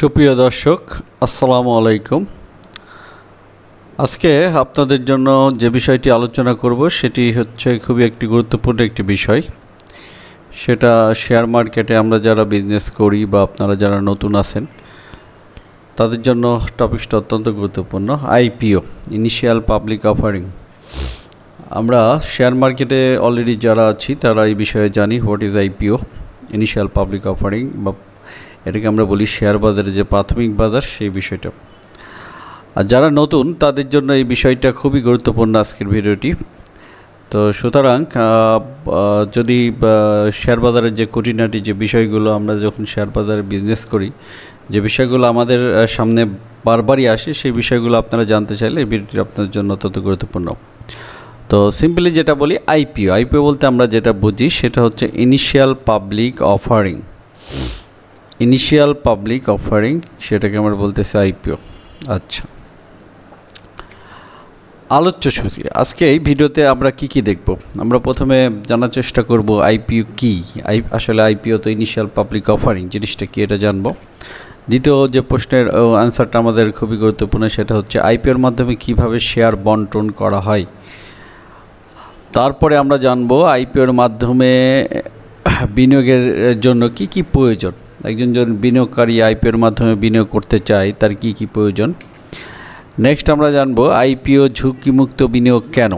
সুপ্রিয় দর্শক, আসসালামু আলাইকুম। আজকে আপনাদের জন্য যে বিষয়টি আলোচনা করব সেটি হচ্ছে খুবই একটি গুরুত্বপূর্ণ একটি বিষয়। সেটা শেয়ার মার্কেটে আমরা যারা বিজনেস করি বা আপনারা যারা নতুন আছেন তাদের জন্য টপিকটা অত্যন্ত গুরুত্বপূর্ণ। IPO, initial public offering. আমরা শেয়ার মার্কেটে অলরেডি যারা আছি তারা এই বিষয়ে জানি what is IPO, initial public offering, বা এটাকে আমরা বলি শেয়ার বাজারে যে প্রাথমিক বাজার, সেই বিষয়টা। আর যারা নতুন তাদের জন্য এই বিষয়টা খুবই গুরুত্বপূর্ণ আজকের ভিডিওটি। তো সুতরাং যদি শেয়ার বাজারের যে খুঁটিনাটি যে বিষয়গুলো, আমরা যখন শেয়ার বাজারে বিজনেস করি যে বিষয়গুলো আমাদের সামনে বারবারই আসে, সেই বিষয়গুলো আপনারা জানতে চাইলে এই ভিডিওটি আপনাদের জন্য অত্যন্ত গুরুত্বপূর্ণ। তো সিম্পলি যেটা বলি, আইপিও বলতে আমরা যেটা বুঝি সেটা হচ্ছে initial public offering. Initial public offering, সেটাকে আমরা বলতেছি আইপিও। আচ্ছা, আলোচ্য সূচি। আজকে এই ভিডিওতে আমরা কি দেখব, আমরা প্রথমে জানার চেষ্টা করব আইপিও কি। আসলে আইপিও তো ইনিশিয়াল পাবলিক অফারিং, জিনিসটা কি এটা জানবো। দ্বিতীয় যে প্রশ্নের আনসারটা আমাদের খুবই গুরুত্বপূর্ণ, সেটা হচ্ছে আইপিওর মাধ্যমে কিভাবে শেয়ার বন্টন করা হয়। তারপরে আমরা জানবো আইপিওর মাধ্যমে বিনিয়োগের জন্য কি প্রয়োজন। একজন বিনিয়োগকারী আইপিওর মাধ্যমে বিনিয়োগ করতে চায়, তার কি প্রয়োজন। নেক্সট আমরা জানবো আইপিও ঝুঁকিমুক্ত বিনিয়োগ কেন।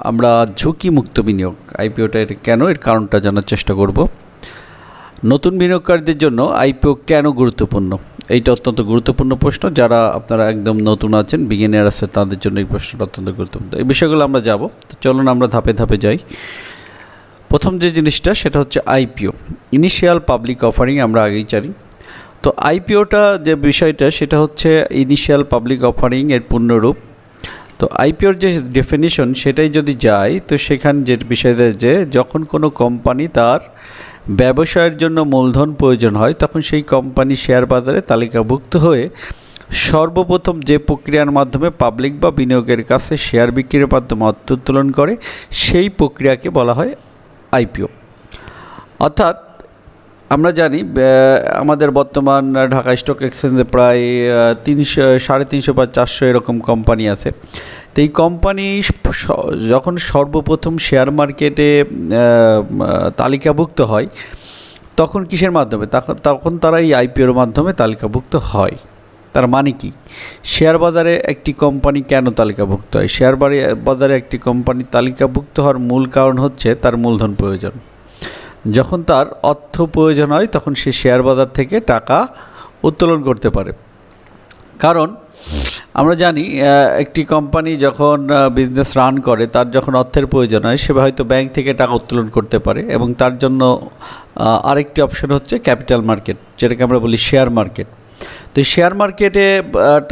আমরা ঝুঁকিমুক্ত বিনিয়োগ আইপিওটা এটা কেন, এর কারণটা জানার চেষ্টা করব। নতুন বিনিয়োগকারীদের জন্য আইপিও কেন গুরুত্বপূর্ণ, এইটা অত্যন্ত গুরুত্বপূর্ণ প্রশ্ন। যারা আপনারা একদম নতুন আছেন, বিগিনার আছে, তাদের জন্য এই প্রশ্নটা অত্যন্ত গুরুত্বপূর্ণ। এই বিষয়গুলো আমরা যাব। তো চলুন আমরা ধাপে ধাপে যাই। প্রথম যে জিনিসটা সেটা হচ্ছে আইপিও, ইনিশিয়াল পাবলিক অফারিং, আমরা আগেই জানি। তো আইপিওটা যে বিষয়টা সেটা হচ্ছে ইনিশিয়াল পাবলিক অফারিং এর পূর্ণরূপ। তো আইপিওর যে ডেফিনিশন সেটাই যদি যায়, তো সেখানে যে বিষয়টা যে যখন কোনো কোম্পানি তার ব্যবসায়ের জন্য মূলধন প্রয়োজন হয়, তখন সেই কোম্পানি শেয়ার বাজারে তালিকাভুক্ত হয়ে সর্বপ্রথম যে প্রক্রিয়ার মাধ্যমে পাবলিক বা বিনিয়োগের কাছে শেয়ার বিক্রির মাধ্যমে অর্থ উত্তোলন করে, সেই প্রক্রিয়াকে বলা হয় আইপিও। অর্থাৎ আমরা জানি আমাদের বর্তমান ঢাকা স্টক এক্সচেঞ্জে প্রায় 300, 350 বা 400 এরকম কোম্পানি আছে। তো এই কোম্পানি যখন সর্বপ্রথম শেয়ার মার্কেটে তালিকাভুক্ত হয়, তখন কিসের মাধ্যমে? তখন তারা এই আইপিওর মাধ্যমে তালিকাভুক্ত হয়। তার মানে কি, শেয়ার বাজারে একটি কোম্পানি কেন তালিকাভুক্ত হয়? শেয়ার বাজারে একটি কোম্পানি তালিকাভুক্ত হওয়ার মূল কারণ হচ্ছে তার মূলধন প্রয়োজন। যখন তার অর্থ প্রয়োজন হয়, তখন সে শেয়ার বাজার থেকে টাকা উত্তোলন করতে পারে। কারণ আমরা জানি একটি কোম্পানি যখন বিজনেস রান করে, তার যখন অর্থের প্রয়োজন হয়, সে হয়তো ব্যাংক থেকে টাকা উত্তোলন করতে পারে, এবং তার জন্য আরেকটি অপশন হচ্ছে ক্যাপিটাল মার্কেট, যেটাকে আমরা বলি শেয়ার মার্কেট। তো শেয়ার মার্কেটে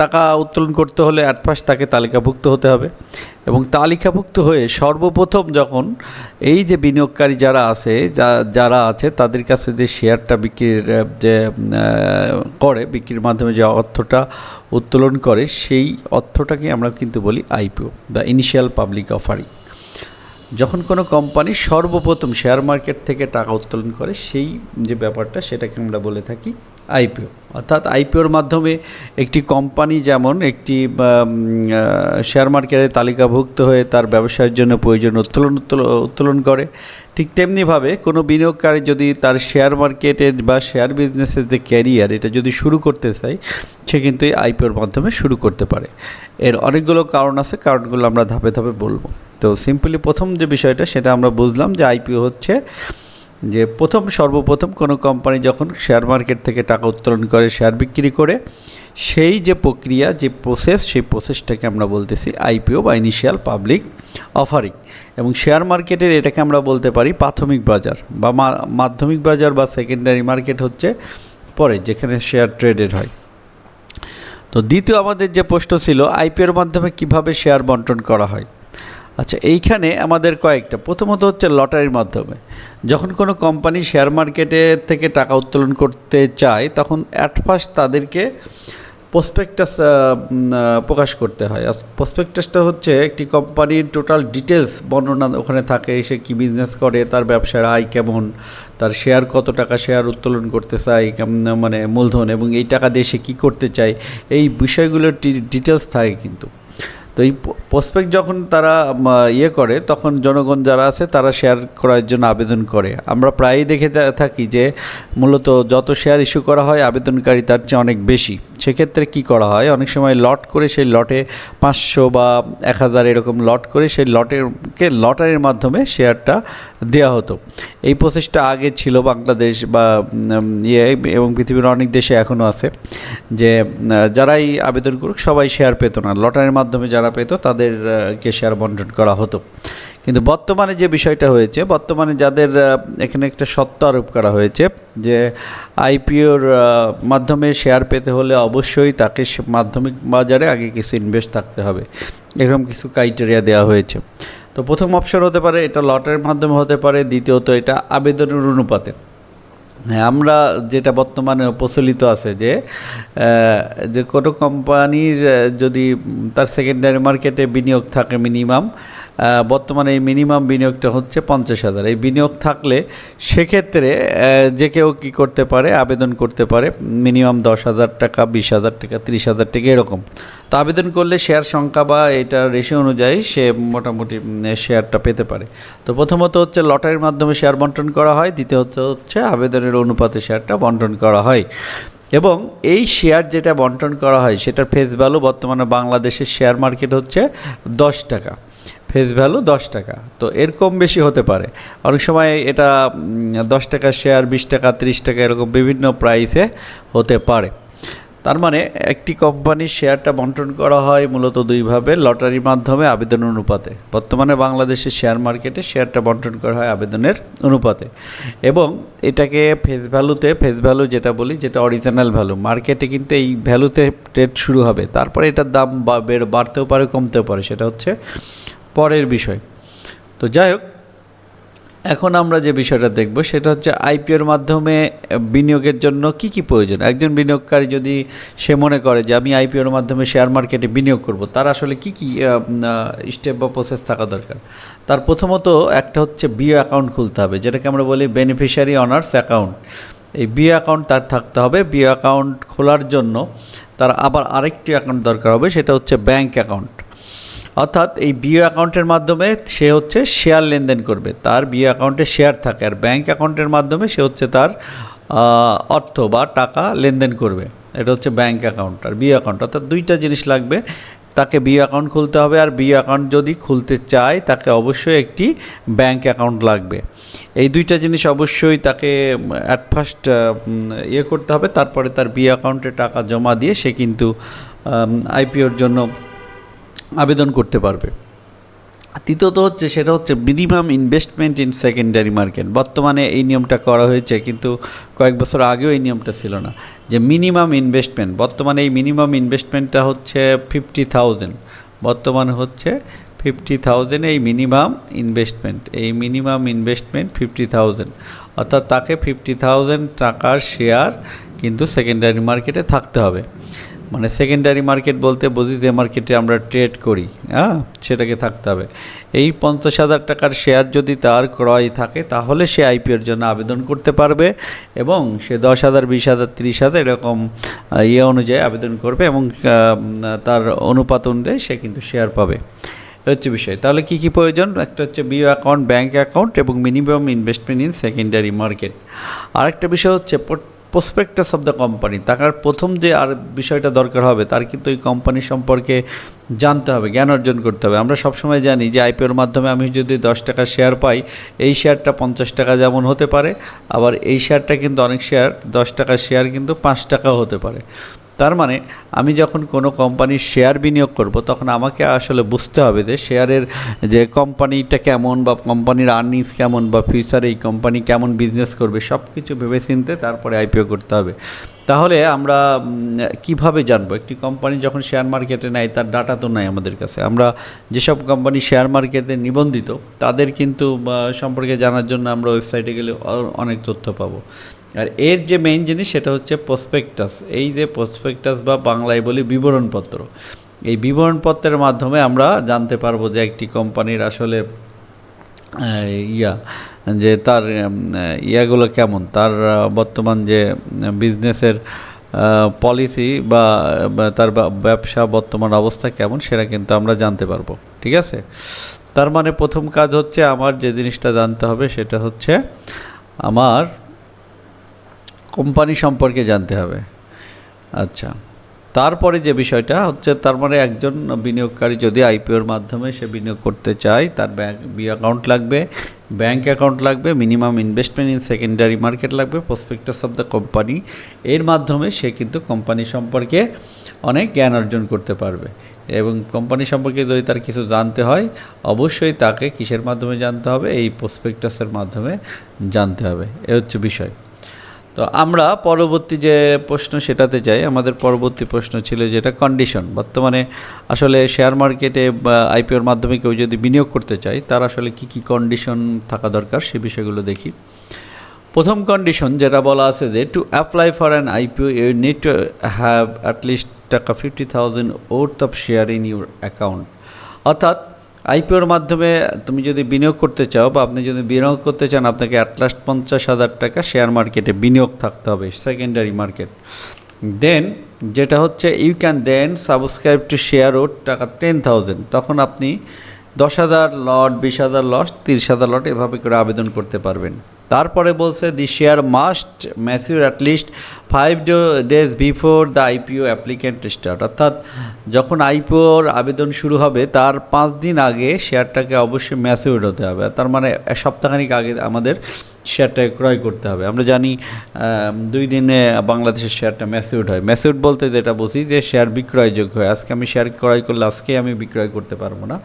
টাকা উত্তোলন করতে হলে ফার্স্ট তাকে তালিকাভুক্ত হতে হবে, এবং তালিকাভুক্ত হয়ে সর্বপ্রথম যখন এই যে বিনিয়োগকারী যারা আছে তাদের কাছে যে শেয়ারটা বিক্রির মাধ্যমে যে অর্থটা উত্তোলন করে, সেই অর্থটাকে আমরা কিন্তু বলি আইপিও বা ইনিশিয়াল পাবলিক অফারিং। যখন কোনো কোম্পানি সর্বপ্রথম শেয়ার মার্কেট থেকে টাকা উত্তোলন করে, সেই যে ব্যাপারটা সেটাকে আমরা বলে থাকি আইপিও। অর্থাৎ আইপিওর মাধ্যমে একটি কোম্পানি যেমন একটি শেয়ার মার্কেটে তালিকাভুক্ত হয়ে তার ব্যবসায়ের জন্য প্রয়োজন উত্তোলন করে, ঠিক তেমনিভাবে কোনো বিনিয়োগকারী যদি তার শেয়ার মার্কেটের বা শেয়ার বিজনেসের যে ক্যারিয়ার, এটা যদি শুরু করতে চায়, সে কিন্তু এই আইপিওর মাধ্যমে শুরু করতে পারে। এর অনেকগুলো কারণ আছে, কারণগুলো আমরা ধাপে ধাপে বলবো। তো সিম্পলি প্রথম যে বিষয়টা সেটা আমরা বুঝলাম যে আইপিও হচ্ছে যে সর্বপ্রথম কোনো কোম্পানি যখন শেয়ার মার্কেট থেকে টাকা উত্তোলন করে, শেয়ার বিক্রি করে, সেই যে প্রক্রিয়া, যে সেই প্রসেসটাকে আমরা বলতেছি আইপিও বা ইনিশিয়াল পাবলিক অফারিং। এবং শেয়ার মার্কেটের এটাকে আমরা বলতে পারি প্রাথমিক বাজার বা মাধ্যমিক বাজার বা সেকেন্ডারি মার্কেট হচ্ছে পরে, যেখানে শেয়ার ট্রেডেড হয়। তো দ্বিতীয় আমাদের যে প্রশ্ন ছিল, আইপিওর মাধ্যমে কিভাবে শেয়ার বন্টন করা হয়। আচ্ছা, এইখানে আমাদের কয়েকটা। প্রথমত হচ্ছে লটারির মাধ্যমে। যখন কোনো কোম্পানি শেয়ার মার্কেটে থেকে টাকা উত্তোলন করতে চায়, তখন ফার্স্ট তাদেরকে প্রসপেক্টাস প্রকাশ করতে হয়। প্রসপেক্টাসটা হচ্ছে একটি কোম্পানির টোটাল ডিটেলস বর্ণনা ওখানে থাকে, সে কী বিজনেস করে, তার ব্যবসার আয় কেমন, তার শেয়ার কত টাকা শেয়ার উত্তোলন করতে চায়, মানে মূলধন, এবং এই টাকা দিয়ে সে কী করতে চায়, এই বিষয়গুলোর ডিটেলস থাকে কিন্তু। তো এই প্রসপেক্ট যখন তারা করে, তখন জনগণ যারা আছে তারা শেয়ার করার জন্য আবেদন করে। আমরা প্রায়ই দেখে থাকি যে মূলত যত শেয়ার ইস্যু করা হয় আবেদনকারী তার চেয়ে অনেক বেশি। সেক্ষেত্রে কি করা হয়, অনেক সময় লট করে সেই লটে 500 বা 1000 এরকম লট করে সেই লটারির মাধ্যমে শেয়ারটা দেওয়া হতো। এই প্রসেসটা আগে ছিল বাংলাদেশ বা এবং পৃথিবীর অনেক দেশে এখনও আছে, যে যারাই আবেদন করুক সবাই শেয়ার পেত না, লটারির মাধ্যমে যারা পেত তাদেরকে শেয়ার বন্টন করা হতো। কিন্তু বর্তমানে যে বিষয়টা হয়েছে, বর্তমানে যাদের এখানে একটা শর্ত আরোপ করা হয়েছে যে আইপিওর মাধ্যমে শেয়ার পেতে হলে অবশ্যই তাকে মাধ্যমিক বাজারে আগে কিছু ইনভেস্ট থাকতে হবে, এরকম কিছু ক্রাইটেরিয়া দেওয়া হয়েছে। তো প্রথম অপশন হতে পারে এটা লটের মাধ্যমে হতে পারে, দ্বিতীয়ত এটা আবেদনের অনুপাতে। হ্যাঁ, আমরা যেটা বর্তমানে প্রচলিত আছে যে কোনো কোম্পানির যদি তার সেকেন্ডারি মার্কেটে বিনিয়োগ থাকে মিনিমাম, বর্তমানে এই মিনিমাম বিনিয়োগটা হচ্ছে 50,000। এই বিনিয়োগ থাকলে সেক্ষেত্রে যে কেউ কী করতে পারে, আবেদন করতে পারে মিনিমাম 10,000 টাকা, 20,000 টাকা, 30,000 টাকা এরকম। তো আবেদন করলে শেয়ার সংখ্যা বা এটা রেশিও অনুযায়ী সে মোটামুটি শেয়ারটা পেতে পারে। তো প্রথমত হচ্ছে লটারির মাধ্যমে শেয়ার বন্টন করা হয়, দ্বিতীয়ত হচ্ছে আবেদনের অনুপাতে শেয়ারটা বন্টন করা হয়। এবং এই শেয়ার যেটা বন্টন করা হয় সেটার ফেস ভ্যালু বর্তমানে বাংলাদেশের শেয়ার মার্কেট হচ্ছে 10 টাকা, ফেস ভ্যালু 10 টাকা। তো এর কম বেশি হতে পারে, অনেক সময় এটা 10 টাকা শেয়ার, 20 টাকা, 30 টাকা এরকম বিভিন্ন প্রাইসে হতে পারে। তার মানে একটি কোম্পানির শেয়ারটা বন্টন করা হয় মূলত দুইভাবে, লটারির মাধ্যমে, আবেদন অনুপাতে। বর্তমানে বাংলাদেশের শেয়ার মার্কেটে শেয়ারটা বন্টন করা হয় আবেদনের অনুপাতে, এবং এটাকে ফেস ভ্যালু যেটা বলি, যেটা অরিজিনাল ভ্যালু, মার্কেটে কিন্তু এই ভ্যালুতে ট্রেড শুরু হবে, তারপরে এটার দাম বাড়তেও পারে কমতেও পারে, সেটা হচ্ছে পরের বিষয়। তো যাই হোক, এখন আমরা যে বিষয়টা দেখব সেটা হচ্ছে আইপিওর মাধ্যমে বিনিয়োগের জন্য কি কি প্রয়োজন। একজন বিনিয়োগকারী যদি সে মনে করে যে আমি আইপিওর মাধ্যমে শেয়ার মার্কেটে বিনিয়োগ করব, তার আসলে কি কি স্টেপ বা প্রসেস থাকা দরকার। তার প্রথমত একটা হচ্ছে বিও অ্যাকাউন্ট খুলতে হবে, যেটাকে আমরা বলি বেনিফিশিয়ারি অনার্স অ্যাকাউন্ট। এই বিও অ্যাকাউন্ট তার থাকতে হবে। বিও অ্যাকাউন্ট খোলার জন্য তার আবার আরেকটি অ্যাকাউন্ট দরকার হবে, সেটা হচ্ছে ব্যাংক অ্যাকাউন্ট। অর্থাৎ এই বিও অ্যাকাউন্টের মাধ্যমে সে হচ্ছে শেয়ার লেনদেন করবে, তার বিও অ্যাকাউন্টে শেয়ার থাকে, আর ব্যাংক অ্যাকাউন্টের মাধ্যমে সে হচ্ছে তার অর্থ বা টাকা লেনদেন করবে। এটা হচ্ছে ব্যাংক অ্যাকাউন্ট আর বিও অ্যাকাউন্ট, অর্থাৎ দুইটা জিনিস লাগবে। তাকে বিও অ্যাকাউন্ট খুলতে হবে, আর বিও অ্যাকাউন্ট যদি খুলতে চায় তাকে অবশ্যই একটি ব্যাংক অ্যাকাউন্ট লাগবে। এই দুইটা জিনিস অবশ্যই তাকে অ্যাট ফার্স্ট করতে হবে, তারপরে তার বিও অ্যাকাউন্টে টাকা জমা দিয়ে সে কিন্তু আইপিওর জন্য আবেদন করতে পারবে। তৃতীয়ত হচ্ছে সেটা হচ্ছে minimum investment in secondary market. বর্তমানে এই নিয়মটা করা হয়েছে, কিন্তু কয়েক বছর আগেও এই নিয়মটা ছিল না, যে মিনিমাম ইনভেস্টমেন্ট। বর্তমানে এই মিনিমাম ইনভেস্টমেন্টটা হচ্ছে 50,000, বর্তমানে হচ্ছে 50,000 এই মিনিমাম ইনভেস্টমেন্ট 50,000, অর্থাৎ তাকে 50,000 টাকার শেয়ার কিন্তু সেকেন্ডারি মার্কেটে থাকতে হবে। মানে সেকেন্ডারি মার্কেট বলতে বুঝি যে মার্কেটে আমরা ট্রেড করি, সেটাকে থাকতে হবে। এই 50,000 টাকার শেয়ার যদি তার ক্রয় থাকে তাহলে সে আইপিওর জন্য আবেদন করতে পারবে, এবং সে 10,000, 20,000, 30,000 এরকম অনুযায়ী আবেদন করবে, এবং তার অনুপাত অনুযায়ী সে কিন্তু শেয়ার পাবে। হচ্ছে বিষয়। তাহলে কি কি প্রয়োজন? একটা হচ্ছে বিও অ্যাকাউন্ট, ব্যাংক অ্যাকাউন্ট এবং minimum investment in secondary market. আরেকটা বিষয় হচ্ছে প্রসপেক্টাস অফ দ্য কোম্পানি। তার প্রথম যে আর বিষয়টা দরকার হবে, তার কিন্তু এই কোম্পানি সম্পর্কে জানতে হবে, জ্ঞান অর্জন করতে হবে। আমরা সবসময় জানি যে আইপিওর মাধ্যমে আমি যদি 10 টাকা শেয়ার পাই, এই শেয়ারটা 50 টাকা যেমন হতে পারে, আবার এই শেয়ারটা কিন্তু অনেক শেয়ার 10 টাকার শেয়ার কিন্তু 5 টাকাও হতে পারে। তার মানে আমি যখন কোনো কোম্পানির শেয়ার বিনিয়োগ করব, তখন আমাকে আসলে বুঝতে হবে যে শেয়ারের যে কোম্পানিটা কেমন, বা কোম্পানির আর্নিংস কেমন, বা ফিউচারে এই কোম্পানি কেমন বিজনেস করবে, সব কিছু ভেবেচিন্তে তারপরে আইপিও করতে হবে। তাহলে আমরা কিভাবে জানবো একটি কোম্পানি যখন শেয়ার মার্কেটে নেয়, তার ডাটা তো নাই আমাদের কাছে। আমরা যেসব কোম্পানি শেয়ার মার্কেটে নিবন্ধিত তাদের কিন্তু সম্পর্কে জানার জন্য আমরা ওয়েবসাইটে গেলে অনেক তথ্য পাবো। আর এর যে মেইন জিনিস সেটা হচ্ছে প্রসপেক্টাস। এই যে প্রসপেক্টাস বা বাংলায় বলি বিবরণপত্র, এই বিবরণপত্রের মাধ্যমে আমরা জানতে পারবো যে একটি কোম্পানির আসলে যে তার ইয়াগুলো কেমন, তার বর্তমান যে বিজনেসের পলিসি বা তার ব্যবসা বর্তমান অবস্থা কেমন সেটা কিন্তু আমরা জানতে পারবো। ঠিক আছে, তার মানে প্রথম কাজ হচ্ছে আমার যে জিনিসটা জানতে হবে সেটা হচ্ছে আমার কোম্পানি সম্পর্কে জানতে হবে। আচ্ছা, তারপরে যে বিষয়টা হচ্ছে, তার মানে একজন বিনিয়োগকারী যদি আইপিওর মাধ্যমে সে বিনিয়োগ করতে চায়, তার অ্যাকাউন্ট লাগবে, ব্যাঙ্ক অ্যাকাউন্ট লাগবে, minimum investment in secondary market লাগবে, প্রসপেক্টাস অফ দ্য কোম্পানি। এর মাধ্যমে সে কিন্তু কোম্পানি সম্পর্কে অনেক জ্ঞান অর্জন করতে পারবে। এবং কোম্পানি সম্পর্কে যদি তার কিছু জানতে হয়, অবশ্যই তাকে কিসের মাধ্যমে জানতে হবে? এই প্রসপেক্টাসের মাধ্যমে জানতে হবে। এ হচ্ছে বিষয়। তো আমরা পরবর্তী যে প্রশ্ন সেটাতে যাই। আমাদের পরবর্তী প্রশ্ন ছিল যেটা কন্ডিশন। বর্তমানে আসলে শেয়ার মার্কেটে বা আইপিওর মাধ্যমে কেউ যদি বিনিয়োগ করতে চায়, তার আসলে কি কি কন্ডিশন থাকা দরকার সে বিষয়গুলো দেখি। প্রথম কন্ডিশন যেটা বলা আছে যে to apply for an IPO you need to have at least টাকা 50,000 worth of share in your account. অর্থাৎ আইপিওর মাধ্যমে তুমি যদি বিনিয়োগ করতে চাও বা আপনি যদি বিনিয়োগ করতে চান, আপনাকে অ্যাটলাস্ট 50,000 টাকা শেয়ার মার্কেটে বিনিয়োগ থাকতে হবে, সেকেন্ডারি মার্কেট। দেন যেটা হচ্ছে you can then subscribe to share ওর টাকা 10,000। তখন আপনি 10,000 লট, 20,000 লট, 30,000 লট এভাবে করে আবেদন করতে পারবেন। তারপরে বলছে দি শেয়ার মাস্ট ম্যাচিউর অ্যাটলিস্ট 5 days before the IPO applicant start. অর্থাৎ যখন আইপিওর আবেদন শুরু হবে তার 5 দিন আগে শেয়ারটাকে অবশ্যই ম্যাচিউর হতে হবে। তার মানে এক সপ্তাহখানিক আগে আমাদের শেয়ারটাকে ক্রয় করতে হবে। আমরা জানি 2 দিনে বাংলাদেশের শেয়ারটা ম্যাচিউর হয়। ম্যাচিউর বলতে যেটা বুঝি যে শেয়ার বিক্রয়যোগ্য হয়। আজকে আমি শেয়ার ক্রয় করলে আজকে আমি বিক্রয় করতে পারবো না,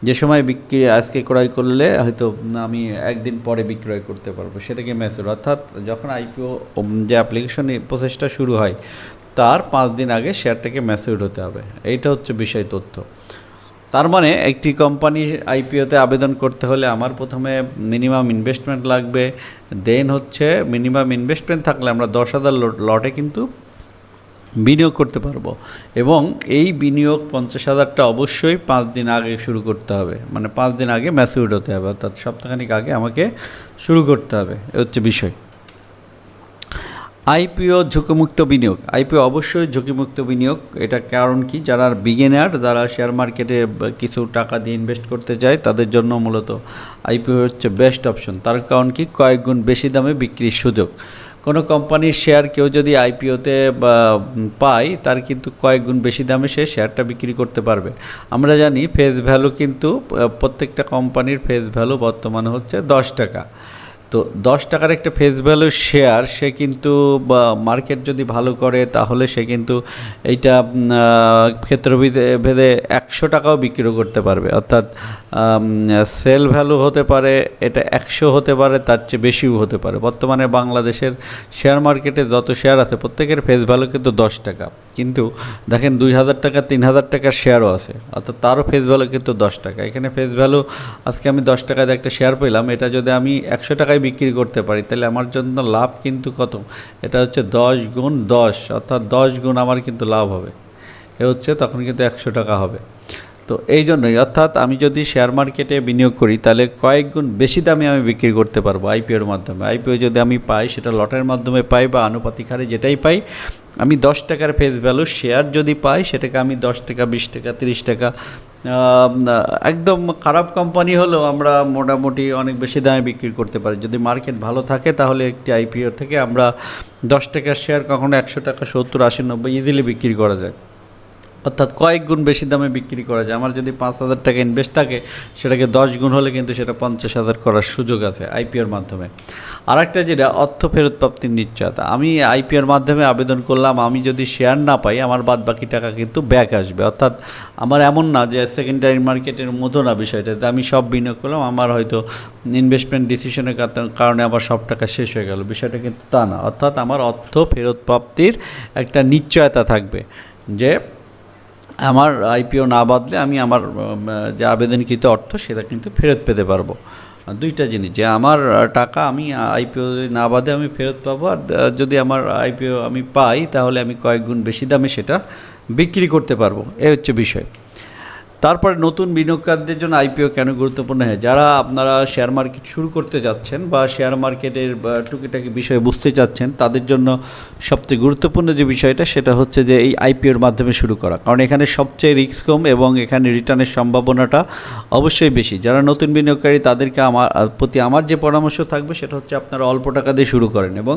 যে সময় বিক্রি আজকে ক্রয় করলে হয়তো আমি একদিন পরে বিক্রয় করতে পারবো, সেটাকে ম্যাচিউর। অর্থাৎ যখন আইপিও যে অ্যাপ্লিকেশন প্রসেসটা শুরু হয় তার 5 দিন আগে শেয়ারটাকে ম্যাচিউর হতে হবে। এইটা হচ্ছে বিষয় তথ্য। তার মানে একটি কোম্পানি আইপিওতে আবেদন করতে হলে আমার প্রথমে মিনিমাম ইনভেস্টমেন্ট লাগবে। দেন হচ্ছে মিনিমাম ইনভেস্টমেন্ট থাকলে আমরা 10,000 লটে কিন্তু বিনিয়োগ করতে পারবো। এবং এই বিনিয়োগ 50,000টা অবশ্যই 5 দিন আগে শুরু করতে হবে, মানে 5 দিন আগে ম্যাচিউর হতে হবে, অর্থাৎ সপ্তাহখানিক আগে আমাকে শুরু করতে হবে। এ হচ্ছে বিষয়। আইপিও ঝুঁকিমুক্ত বিনিয়োগ। আইপিও অবশ্যই ঝুঁকিমুক্ত বিনিয়োগ। এটা কারণ কি? যারা বিগিনার, যারা শেয়ার মার্কেটে কিছু টাকা দিয়ে ইনভেস্ট করতে চায় তাদের জন্য মূলত আইপিও হচ্ছে বেস্ট অপশন। তার কারণ কি? কয়েক গুণ বেশি দামে বিক্রির সুযোগ। কোনো কোম্পানির শেয়ার কেউ যদি আইপিওতে পায়, তার কিন্তু কয়েক গুণ বেশি দামে সে শেয়ারটা বিক্রি করতে পারবে। আমরা জানি ফেস ভ্যালু কিন্তু প্রত্যেকটা কোম্পানির ফেস ভ্যালু বর্তমানে হচ্ছে 10 টাকা। তো 10 টাকার একটা ফেস ভ্যালু শেয়ার সে কিন্তু মার্কেট যদি ভালো করে তাহলে সে কিন্তু এইটা ক্ষেত্রভেদে 100 টাকাও বিক্রি করতে পারবে। অর্থাৎ সেল ভ্যালু হতে পারে এটা 100 হতে পারে, তার চেয়ে বেশিও হতে পারে। বর্তমানে বাংলাদেশের শেয়ার মার্কেটে যত শেয়ার আছে প্রত্যেকের ফেস ভ্যালু কিন্তু 10 টাকা, কিন্তু দেখেন 2,000 টাকা 3,000 টাকার শেয়ারও আছে, অর্থাৎ তারও ফেস ভ্যালু কিন্তু 10 টাকা। এখানে ফেস ভ্যালু আজকে আমি 10 টাকায় একটা শেয়ার পেলাম, এটা যদি আমি 100 টাকায় বিক্রি করতে পারি তাহলে আমার জন্য লাভ কিন্তু কত? এটা হচ্ছে 10 গুণ 10, অর্থাৎ 10 গুণ আমার কিন্তু লাভ হবে। এ হচ্ছে তখন কিন্তু 100 টাকা হবে। তো এই জন্যই, অর্থাৎ আমি যদি শেয়ার মার্কেটে বিনিয়োগ করি তাহলে কয়েক গুণ বেশি দামে আমি বিক্রি করতে পারবো আইপিওর মাধ্যমে। আইপিও যদি আমি পাই, সেটা লটের মাধ্যমে পাই বা আনুপাতিক হারে যেটাই পাই, আমি 10 টাকার ফেস ভ্যালু শেয়ার যদি পাই সেটাকে আমি 10 টাকা 20 টাকা 30 টাকা, একদম খারাপ কোম্পানি হলেও আমরা মোটামুটি অনেক বেশি দামে বিক্রি করতে পারি। যদি মার্কেট ভালো থাকে তাহলে একটি আইপিও থেকে আমরা 10 টাকার শেয়ার কখনো 100 টাকা 70, 80, 90 ইজিলি বিক্রি করা যায়, অর্থাৎ কয়েক গুণ বেশি দামে বিক্রি করা যায়। আমার যদি 5,000 টাকা ইনভেস্ট থাকে, সেটাকে 10 গুণ হলে কিন্তু সেটা 50,000 করার সুযোগ আছে আইপিওর মাধ্যমে। আর একটা যেটা অর্থ ফেরত প্রাপ্তির নিশ্চয়তা। আমি আইপিওর মাধ্যমে আবেদন করলাম, আমি যদি শেয়ার না পাই আমার বাদ বাকি টাকা কিন্তু ব্যাক আসবে। অর্থাৎ আমার এমন না যে সেকেন্ডারি মার্কেটের মতো না বিষয়টা, আমি সব বিনিয়োগ করলাম, আমার হয়তো ইনভেস্টমেন্ট ডিসিশনের কারণে আমার সব টাকা শেষ হয়ে গেল, বিষয়টা কিন্তু তা না। অর্থাৎ আমার অর্থ ফেরত প্রাপ্তির একটা নিশ্চয়তা থাকবে যে আমার আইপিও না বাদলে আমি আমার যে আবেদনকৃত অর্থ সেটা কিন্তু ফেরত পেতে পারবো। দুইটা জিনিস, যে আমার টাকা আমি আইপিও না বাদে আমি ফেরত পাবো, আর যদি আমার আইপিও আমি পাই তাহলে আমি কয়েক গুণ বেশি দামে সেটা বিক্রি করতে পারবো। এই হচ্ছে বিষয়। তারপরে নতুন বিনিয়োগকারীদের জন্য আইপিও কেন গুরুত্বপূর্ণ হয়? যারা আপনারা শেয়ার মার্কেট শুরু করতে যাচ্ছেন বা শেয়ার মার্কেটের টুকিটাকি বিষয় বুঝতে চাচ্ছেন, তাদের জন্য সবচেয়ে গুরুত্বপূর্ণ যে বিষয়টা সেটা হচ্ছে যে এই আইপিওর মাধ্যমে শুরু করা, কারণ এখানে সবচেয়ে রিস্ক কম এবং এখানে রিটার্নের সম্ভাবনাটা অবশ্যই বেশি। যারা নতুন বিনিয়োগকারী তাদেরকে আমার যে পরামর্শ থাকবে সেটা হচ্ছে আপনারা অল্প টাকা দিয়ে শুরু করেন এবং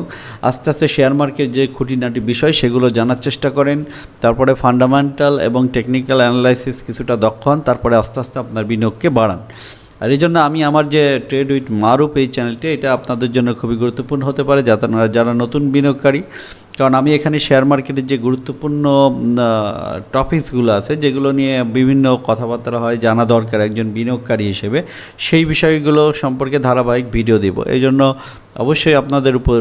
আস্তে আস্তে শেয়ার মার্কেট যে খুঁটিনাটি বিষয় সেগুলো জানার চেষ্টা করেন। তারপরে ফান্ডামেন্টাল এবং টেকনিক্যাল অ্যানালাইসিস কিছুটা দক্ষ হন, তারপরে আস্তে আস্তে আপনার বিনিয়োগকে বাড়ান। আর এই জন্য আমি আমার যে ট্রেড উইথ মারুফ এই চ্যানেলটি, এটা আপনাদের জন্য খুবই গুরুত্বপূর্ণ হতে পারে যারা নতুন বিনিয়োগকারী, কারণ আমি এখানে শেয়ার মার্কেটের যে গুরুত্বপূর্ণ টপিকসগুলো আছে যেগুলো নিয়ে বিভিন্ন কথাবার্তা হয়, জানা দরকার একজন বিনিয়োগকারী হিসেবে, সেই বিষয়গুলো সম্পর্কে ধারাবাহিক ভিডিও দেব। এই জন্য অবশ্যই আপনাদের উপর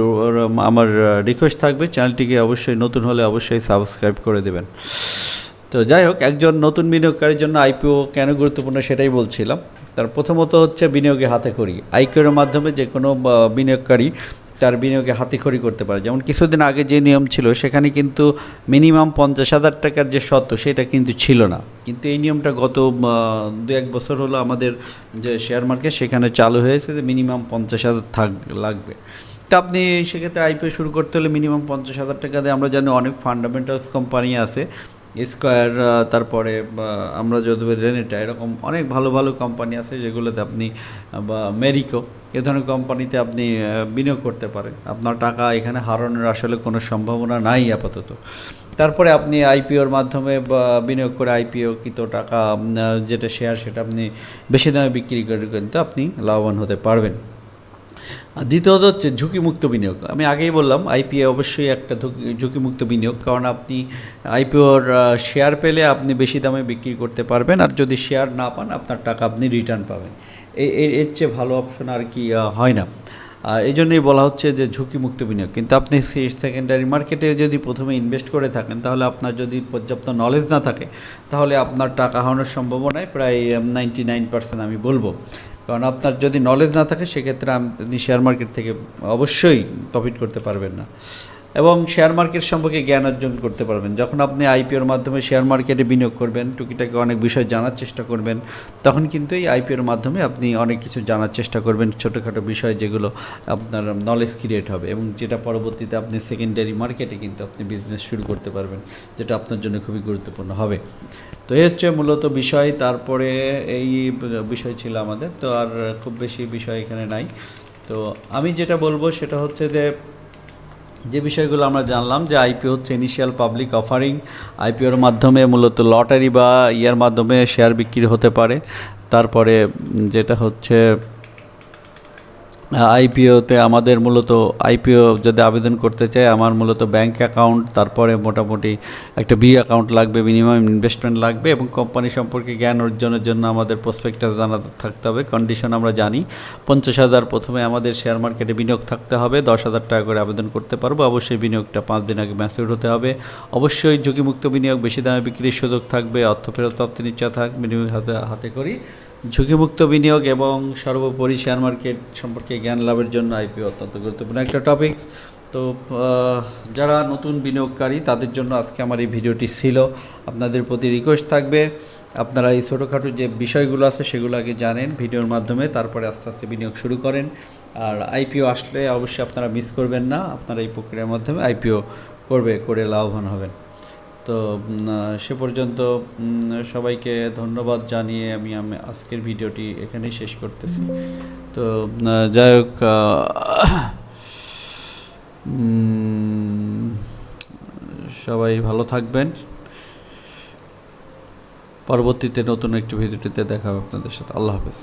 আমার রিকোয়েস্ট থাকবে, চ্যানেলটিকে অবশ্যই নতুন হলে অবশ্যই সাবস্ক্রাইব করে দেবেন। তো যাই হোক, একজন নতুন বিনিয়োগকারীর জন্য আইপিও কেন গুরুত্বপূর্ণ সেটাই বলছিলাম। তার প্রথমত হচ্ছে বিনিয়োগে হাতেখড়ি। আইপিওর মাধ্যমে যে কোনো বিনিয়োগকারী তার বিনিয়োগে হাতেখড়ি করতে পারে। যেমন কিছুদিন আগে যে নিয়ম ছিল সেখানে কিন্তু মিনিমাম 50,000 টাকার যে শর্ত সেটা কিন্তু ছিল না, কিন্তু এই নিয়মটা গত 2-1 বছর হলো আমাদের যে শেয়ার মার্কেট সেখানে চালু হয়েছে যে মিনিমাম 50,000 লাগবে। তো আপনি সেক্ষেত্রে আইপিও শুরু করতে হলে মিনিমাম 50,000 টাকা দিয়ে, আমরা জানি অনেক ফান্ডামেন্টালস কোম্পানি আছে, স্কয়ার, তারপরে আমরা যদি রেনেটা, এরকম অনেক ভালো ভালো কোম্পানি আছে যেগুলোতে আপনি বা মেরিকো, এ ধরনের কোম্পানিতে আপনি বিনিয়োগ করতে পারেন। আপনার টাকা এখানে হারানোর আসলে কোনো সম্ভাবনা নাই আপাতত। তারপরে আপনি আইপিওর মাধ্যমে বিনিয়োগ করে আইপিওকৃত টাকা যেটা শেয়ার সেটা আপনি বেশি দামে বিক্রি করে কিন্তু আপনি লাভবান হতে পারবেন। দ্বিতীয়ত হচ্ছে ঝুঁকিমুক্ত বিনিয়োগ। আমি আগেই বললাম আইপিও অবশ্যই একটা ঝুঁকিমুক্ত বিনিয়োগ, কারণ আপনি আইপিওর শেয়ার পেলে আপনি বেশি দামে বিক্রি করতে পারবেন, আর যদি শেয়ার না পান আপনার টাকা আপনি রিটার্ন পাবেন। এর চেয়ে ভালো অপশন আর কি হয় না। এই জন্যই বলা হচ্ছে যে ঝুঁকিমুক্ত বিনিয়োগ। কিন্তু আপনি সেকেন্ডারি মার্কেটে যদি প্রথমে ইনভেস্ট করে থাকেন, তাহলে আপনার যদি পর্যাপ্ত নলেজ না থাকে তাহলে আপনার টাকা হারানোর সম্ভাবনায় প্রায় 99% আমি বলবো। কারণ আপনার যদি নলেজ না থাকে সেক্ষেত্রে আপনি শেয়ার মার্কেট থেকে অবশ্যই প্রফিট করতে পারবেন না, এবং শেয়ার মার্কেট সম্পর্কে জ্ঞান অর্জন করতে পারবেন। যখন আপনি আইপিওর মাধ্যমে শেয়ার মার্কেটে বিনিয়োগ করবেন, টুকিটাকি অনেক বিষয় জানার চেষ্টা করবেন, তখন কিন্তু এই আইপিওর মাধ্যমে আপনি অনেক কিছু জানার চেষ্টা করবেন, ছোটোখাটো বিষয় যেগুলো আপনার নলেজ ক্রিয়েট হবে, এবং যেটা পরবর্তীতে আপনি সেকেন্ডারি মার্কেটে কিন্তু আপনি বিজনেস শুরু করতে পারবেন, যেটা আপনার জন্য খুবই গুরুত্বপূর্ণ হবে। তো এই হচ্ছে মূলত বিষয়। তারপরে এই বিষয় ছিল আমাদের, তো আর খুব বেশি বিষয় এখানে নাই। তো আমি যেটা বলবো সেটা হচ্ছে যে বিষয়গুলো আমরা জানলাম, যে আইপিও হচ্ছে ইনিশিয়াল পাবলিক অফারিং। আইপিওর মাধ্যমে মূলত লটারি বা ইয়ার মাধ্যমে শেয়ার বিক্রি হতে পারে। তারপরে যেটা হচ্ছে আইপিওতে আমাদের মূলত আইপিও যদি আবেদন করতে চাই, আমার মূলত ব্যাংক অ্যাকাউন্ট, তারপরে মোটামুটি একটা অ্যাকাউন্ট লাগবে, মিনিমাম ইনভেস্টমেন্ট লাগবে, এবং কোম্পানি সম্পর্কে জ্ঞান অর্জনের জন্য আমাদের প্রসপেক্টাস জানা থাকতে হবে। কন্ডিশন আমরা জানি, 50,000 প্রথমে আমাদের শেয়ার মার্কেটে বিনিয়োগ থাকতে হবে, 10,000 টাকা করে আবেদন করতে পারবো। অবশ্যই বিনিয়োগটা 5 দিন আগে ম্যাচিউর হতে হবে। অবশ্যই ঝুঁকিমুক্ত বিনিয়োগ, বেশি দামে বিক্রির সুযোগ থাকবে, অর্থ ফেরত প্রাপ্তি নিশ্চয় থাকবে, বিনিয়োগ হাতে করি, ঝুঁকিমুক্ত বিনিয়োগ এবং সর্বোপরি শেয়ার মার্কেট সম্পর্কে জ্ঞান লাভের জন্য আইপিও অত্যন্ত গুরুত্বপূর্ণ একটা টপিকস। তো যারা নতুন বিনিয়োগকারী তাদের জন্য আজকে আমার এই ভিডিওটি ছিল। আপনাদের প্রতি রিকোয়েস্ট থাকবে, আপনারা এই ছোটোখাটো যে বিষয়গুলো আছে সেগুলো আগে জানেন ভিডিওর মাধ্যমে, তারপরে আস্তে আস্তে বিনিয়োগ শুরু করেন। আর আইপিও আসলে অবশ্যই আপনারা মিস করবেন না, আপনারা এই প্রক্রিয়ার মাধ্যমে আইপিও করে লাভবান হবেন। তো সে পর্যন্ত সবাইকে ধন্যবাদ জানিয়ে আমি আজকের ভিডিওটি এখানেই শেষ করতেছি। তো যাই হোক, সবাই ভালো থাকবেন। পরবর্তীতে নতুন একটি ভিডিওটিতে দেখা হবে আপনাদের সাথে। আল্লাহ হাফেজ।